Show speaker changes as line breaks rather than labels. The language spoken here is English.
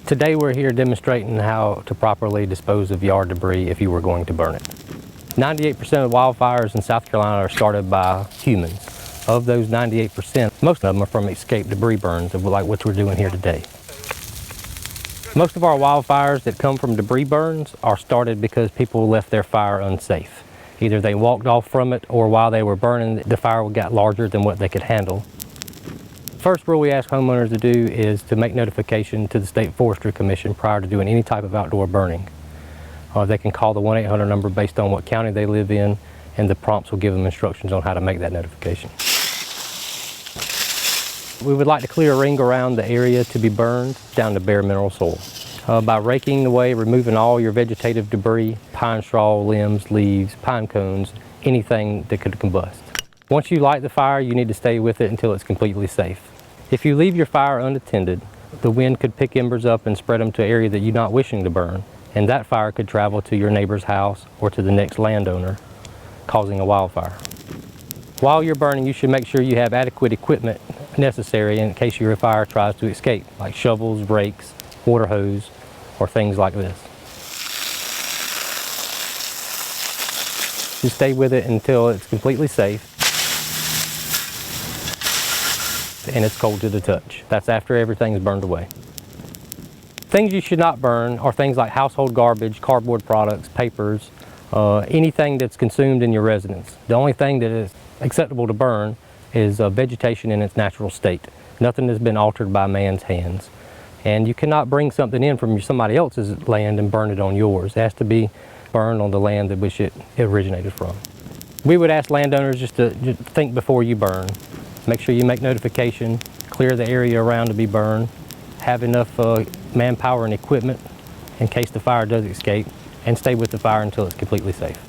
Today we're here demonstrating how to properly dispose of yard debris if you were going to burn it. 98% of wildfires in South Carolina are started by humans. Of those 98%, most of them are from escaped debris burns, like what we're doing here today. Most of our wildfires that come from debris burns are started because people left their fire unsafe. Either they walked off from it, or while they were burning, the fire got larger than what they could handle. First rule we ask homeowners to do is to make notification to the State Forestry Commission prior to doing any type of outdoor burning. They can call the 1-800 number based on what county they live in, and the prompts will give them instructions on how to make that notification. We would like to clear a ring around the area to be burned down to bare mineral soil. By raking away, removing all your vegetative debris, pine straw, limbs, leaves, pine cones, anything that could combust. Once you light the fire, you need to stay with it until it's completely safe. If you leave your fire unattended, the wind could pick embers up and spread them to an area that you're not wishing to burn, and that fire could travel to your neighbor's house or to the next landowner, causing a wildfire. While you're burning, you should make sure you have adequate equipment necessary in case your fire tries to escape, like shovels, rakes, water hose, or things like this. Just stay with it until it's completely safe and it's cold to the touch. That's after everything's burned away. Things you should not burn are things like household garbage, cardboard products, papers, anything that's consumed in your residence. The only thing that is acceptable to burn is vegetation in its natural state. Nothing has been altered by man's hands. And you cannot bring something in from somebody else's land and burn it on yours. It has to be burned on the land that which it originated from. We would ask landowners just to think before you burn. Make sure you make notification, clear the area around to be burned, have enough manpower and equipment in case the fire does escape, and stay with the fire until it's completely safe.